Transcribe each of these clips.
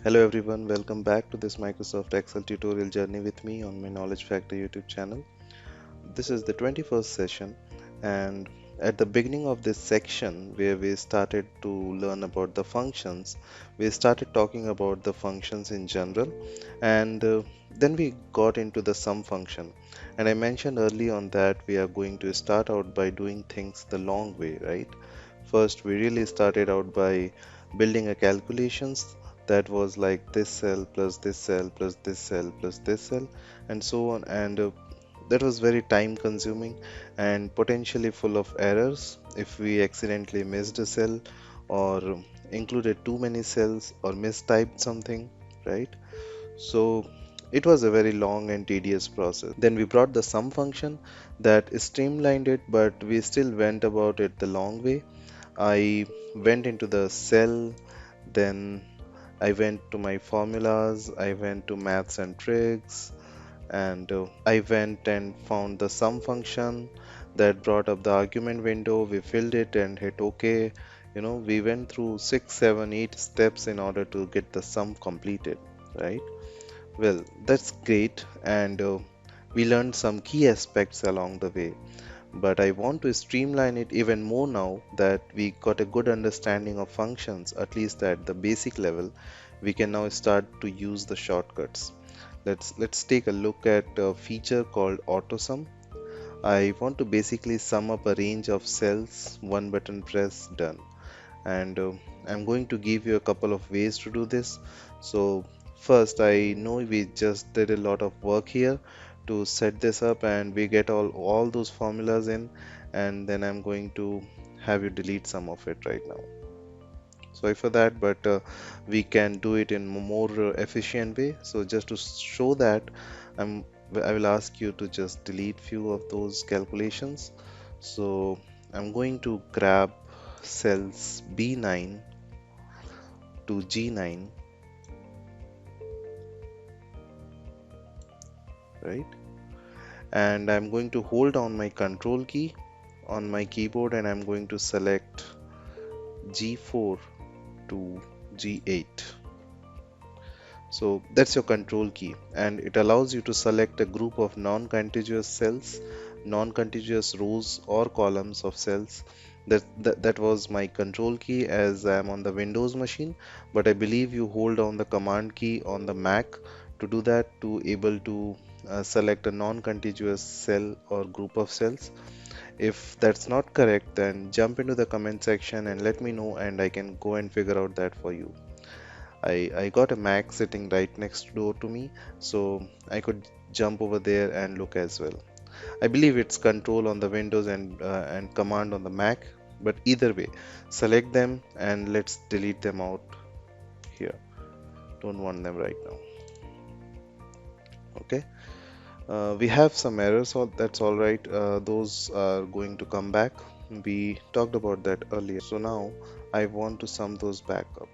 Hello everyone, welcome back to this Microsoft Excel tutorial journey with me on my Knowledge Factor YouTube channel. This is the 21st session, and at the beginning of this section where we started to learn about the functions, we started talking about the functions in general, and then we got into the sum function. And I mentioned early on that we are going to start out by doing things the long way, right? First, we really started out by building a calculations that was like this cell plus this cell plus this cell plus this cell and so on, and that was very time consuming and potentially full of errors if we accidentally missed a cell or included too many cells or mistyped something, right? So it was a very long and tedious process. Then we brought the sum function that streamlined it, but we still went about it the long way. I went into the cell, then I went to my formulas, I went to maths and tricks, and I went and found the sum function that brought up the argument window. We filled it and hit OK. We went through 6, 7, 8 steps in order to get the sum completed, right? Well, that's great, and we learned some key aspects along the way. But I want to streamline it even more now that we got a good understanding of functions, at least at the basic level. We can now start to use the shortcuts. Let's take a look at a feature called AutoSum. I want to basically sum up a range of cells, one button press, done. And I'm going to give you a couple of ways to do this. So first, I know we just did a lot of work here to set this up, and we get all those formulas in, and then I'm going to have you delete some of it right now. Sorry for that, but we can do it in more efficient way. So just to show that, I'm I will ask you to just delete few of those calculations. So I'm going to grab cells B9 to G9, right? And I'm going to hold down my control key on my keyboard, and I'm going to select G4 to G8. So that's your control key, and it allows you to select a group of non-contiguous cells, non-contiguous rows or columns of cells. That was my control key as I'm on the Windows machine, but I believe you hold down the command key on the Mac to do that, to able to select a non-contiguous cell or group of cells. If that's not correct, then jump into the comment section and let me know, and I can go and figure out that for you. I got a Mac sitting right next door to me, so I could jump over there and look as well. I believe it's control on the Windows and command on the Mac, but either way, select them and let's delete them out here. Don't want them right now. Okay. We have some errors, so that's all right. Those are going to come back. We talked about that earlier. So now I want to sum those back up.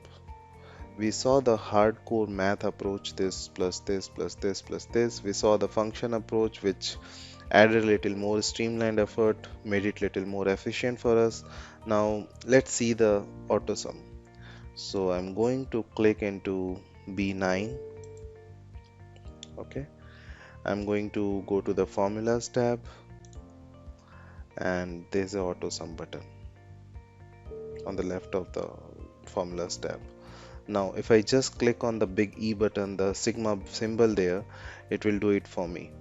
We saw the hardcore math approach, this plus this plus this plus this. We saw the function approach, which added a little more streamlined effort, made it little more efficient for us. Now let's see the auto sum. So I'm going to click into B9. Okay, I'm going to go to the formulas tab, and there's a auto sum button on the left of the formulas tab. Now if I just click on the big E button, the sigma symbol there, it will do it for me.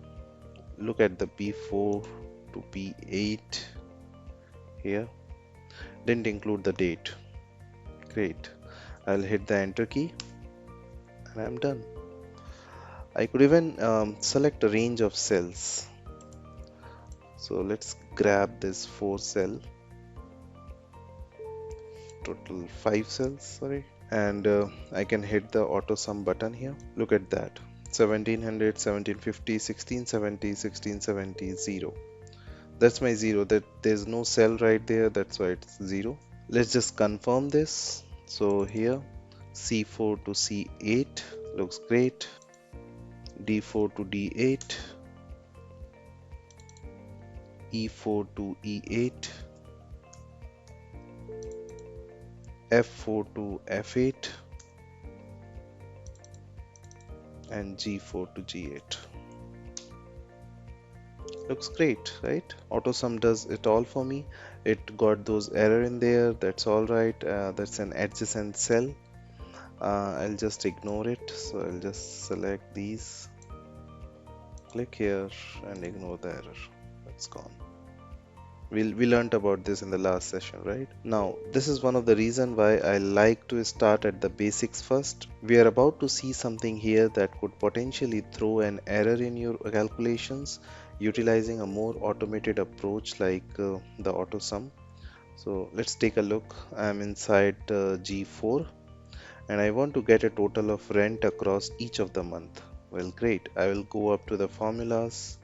Look at the B4 to B8 here. Didn't include the date. Great. I'll hit the enter key and I'm done. I could even select a range of cells. So let's grab this 4 cell, total 5 cells, sorry, and I can hit the auto sum button here. Look at that, 1700, 1750, 1670, 1670, 0. That's my 0. That there's no cell right there, that's why it's 0. Let's just confirm this. So here C4 to C8 looks great, D4 to D8, E4 to E8, F4 to F8, and G4 to G8. Looks great, right? AutoSum does it all for me. It got those error in there. That's all right. That's an adjacent cell. I'll just ignore it. So I'll just select these, click here and ignore the error. That's gone. We learned about this in the last session, right? Now, this is one of the reason why I like to start at the basics first. We are about to see something here that could potentially throw an error in your calculations utilizing a more automated approach like the auto sum. So let's take a look. I'm inside G4 and I want to get a total of rent across each of the month. Well, great. I will go up to the formulas,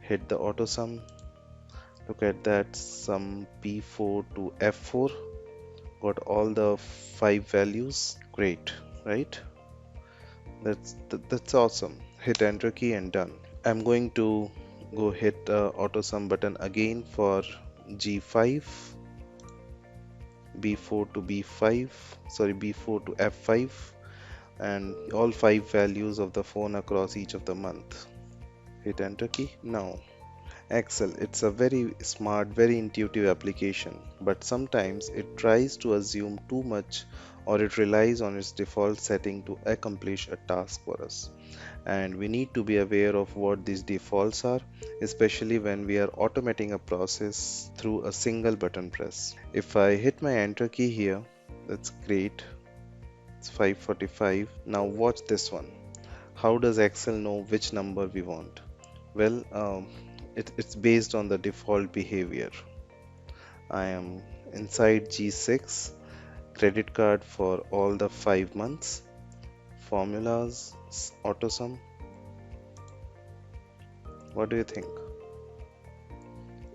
hit the auto sum. Look at that, sum P4 to F4, got all the five values. Great, right? That's awesome. Hit enter key and done. I'm going to go hit auto sum button again for G5, B4 to B5, sorry, B4 to F5, and all five values of the phone across each of the month. Hit enter key. Now Excel, it's a very smart, very intuitive application, but sometimes it tries to assume too much or it relies on its default setting to accomplish a task for us. And we need to be aware of what these defaults are, especially when we are automating a process through a single button press. If I hit my enter key here, that's great. It's 545. Now watch this one. How does Excel know which number we want? Well, it's based on the default behavior. I am inside G6, credit card for all the 5 months, formulas, auto sum. What do you think?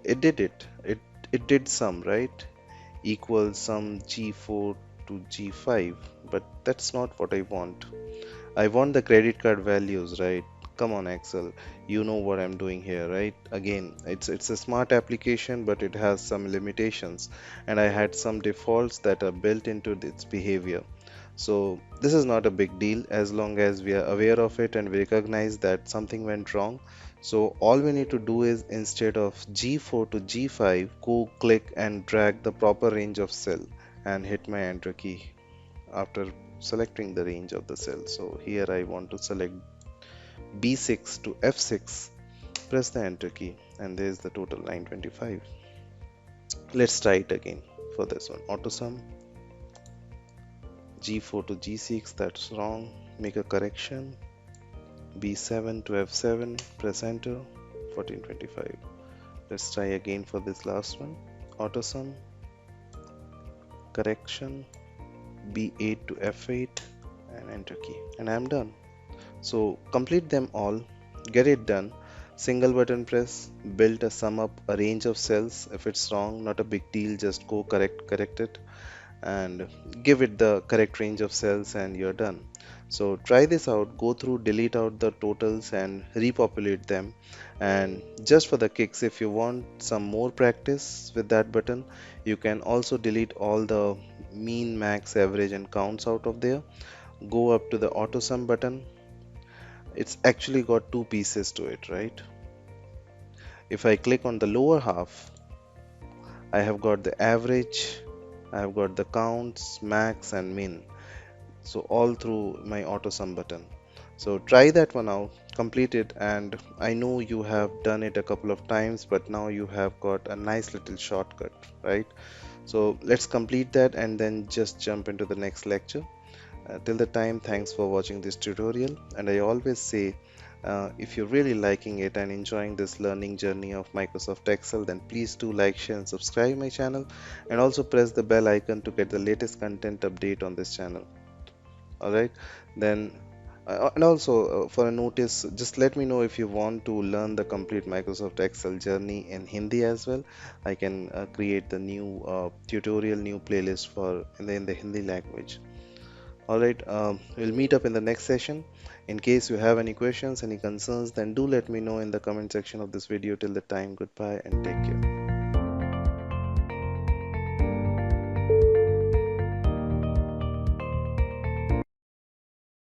It did it. It did sum, right? Equals sum G4 to G5, but that's not what I want. I want the credit card values, right? Come on, Excel. You know what I'm doing here, right? Again, it's a smart application, but it has some limitations, and I had some defaults that are built into its behavior. So this is not a big deal as long as we are aware of it and we recognize that something went wrong. So all we need to do is instead of G4 to G5, go click and drag the proper range of cell and hit my enter key after selecting the range of the cell. So here I want to select B6 to F6, press the enter key, and there's the total 925. Let's try it again for this one. Auto sum G4 to G6, that's wrong. Make a correction. B7 to F7, press enter, 1425. Let's try again for this last one. Auto sum, correction, B8 to F8, and enter key, and I'm done. So complete them all, get it done. Single button press, build a sum up a range of cells. If it's wrong, not a big deal, just go correct it and give it the correct range of cells and you're done. So try this out, go through, delete out the totals and repopulate them. And just for the kicks, if you want some more practice with that button, you can also delete all the mean, max, average and counts out of there. Go up to the auto sum button. It's actually got two pieces to it, right? If I click on the lower half, I have got the average, I have got the counts, max and min. So all through my auto sum button. So try that one out, complete it, and I know you have done it a couple of times, but now you have got a nice little shortcut, right? So let's complete that and then just jump into the next lecture. Till the time, thanks for watching this tutorial, and I always say if you're really liking it and enjoying this learning journey of Microsoft Excel, then please do like, share and subscribe my channel, and also press the bell icon to get the latest content update on this channel. Alright, then and also for a notice, just let me know if you want to learn the complete Microsoft Excel journey in Hindi as well. I can create the new tutorial, new playlist for in the Hindi language. Alright, we'll meet up in the next session. In case you have any questions, any concerns, then do let me know in the comment section of this video. Till the time, goodbye and take care.